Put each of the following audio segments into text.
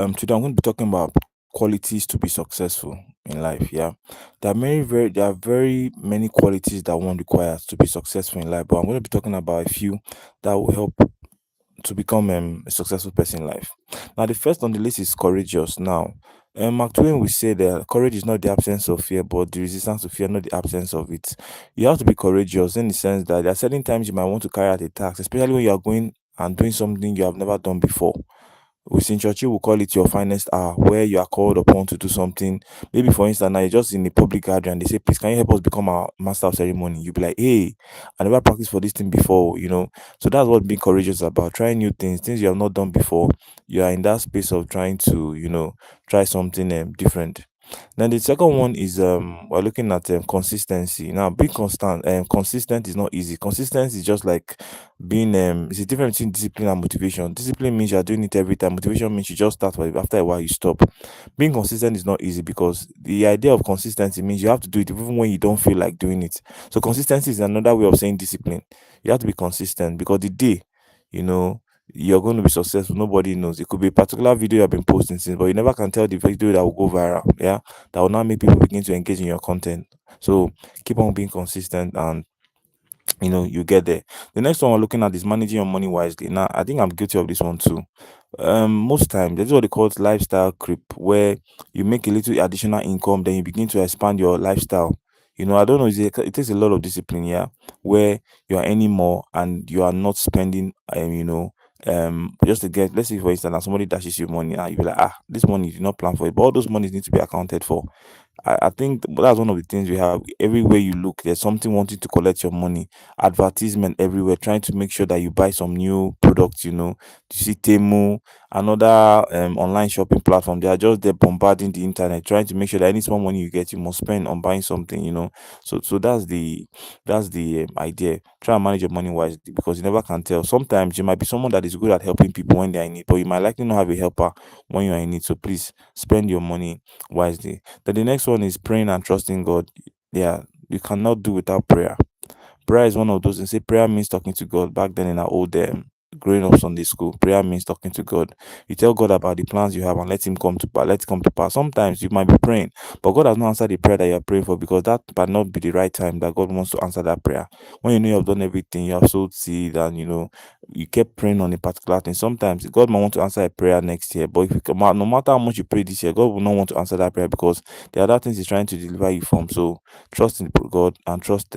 Today I'm going to be talking about qualities to be successful in life. Yeah, there are very many qualities that one requires to be successful in life, but I'm going to be talking about a few that will help to become a successful person in life. Now, the first on the list is courageous. Now, Mark Twain will say that courage is not the absence of fear, but the resistance to fear, not the absence of it. You have to be courageous in the sense that there are certain times you might want to carry out a task, especially when you are going and doing something you have never done before. Winston Churchill will call it your finest hour, where you are called upon to do something. Maybe for instance, now you're just in a public gathering and they say, please, can you help us become our master of ceremony? You'll be like, hey, I never practiced for this thing before. So that's what being courageous is about. Trying new things you have not done before. You are in that space of trying to, try something different. Then the second one is we're looking at consistency. Now, being consistent is not easy. Consistency is just like being it's a difference between discipline and motivation. Discipline means you're doing it every time. Motivation means you just start, but after a while you stop. Being consistent is not easy because the idea of consistency means you have to do it even when you don't feel like doing it. So consistency is another way of saying discipline. You have to be consistent because the day, you know, you're going to be successful. Nobody knows. It could be a particular video you have been posting since, but you never can tell the video that will go viral. Yeah, that will now make people begin to engage in your content. So keep on being consistent and you get there. The next one we're looking at is managing your money wisely. Now, I think I'm guilty of this one too. Most times, this is what they call lifestyle creep, where you make a little additional income, then you begin to expand your lifestyle. I don't know, it takes a lot of discipline, yeah, where you are earning more and you are not spending, just to get, let's say, for instance, that somebody dashes you money, and you be like, this money you did not plan for it, but all those monies need to be accounted for. I think that's one of the things we have. Everywhere you look, there's something wanting to collect your money. Advertisement everywhere, trying to make sure that you buy some new products. You see Temu, another online shopping platform. They are just there bombarding the internet, trying to make sure that any small money you get, you must spend on buying something. So that's the idea. Try and manage your money wisely because you never can tell. Sometimes you might be someone that is good at helping people when they are in need, but you might likely not have a helper when you are in need. So please spend your money wisely. Then the next one is praying and trusting God. Yeah, you cannot do without prayer. Prayer is one of those. They say prayer means talking to God. Back then in our old growing up Sunday school, prayer means talking to God. You tell God about the plans you have and let Him come to pass. Let it come to pass. Sometimes you might be praying, but God has not answered the prayer that you are praying for because that might not be the right time that God wants to answer that prayer. When you know you have done everything, you have sowed seed, and you kept praying on a particular thing. Sometimes God might want to answer a prayer next year, but if you come out, no matter how much you pray this year, God will not want to answer that prayer because there are other things He's trying to deliver you from. So trust in God and trust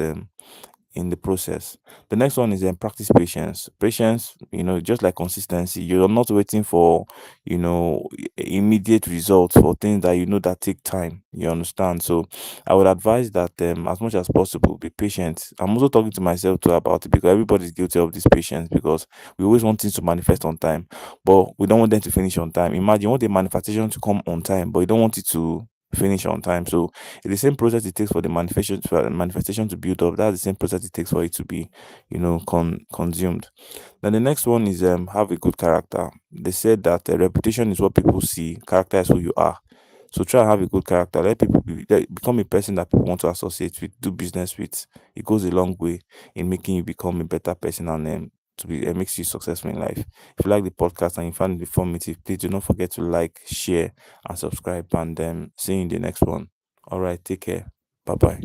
in the process. The next one is practice patience. Patience, just like consistency, you're not waiting for, immediate results for things that that take time. You understand? So I would advise that as much as possible, be patient. I'm also talking to myself too about it because everybody's guilty of this patience because we always want things to manifest on time, but we don't want them to finish on time. Imagine you want the manifestation to come on time, but you don't want it to finish on time. So it's the same process it takes for the manifestation to build up. That's the same process it takes for it to be, consumed. Then the next one is have a good character. They said that reputation is what people see, character is who you are. So try and have a good character. Become a person that people want to associate with, do business with. It goes a long way in making you become a better person and it makes you successful in life. If you like the podcast and you find it informative, please do not forget to like, share, and subscribe. And see you in the next one. All right, take care. Bye bye.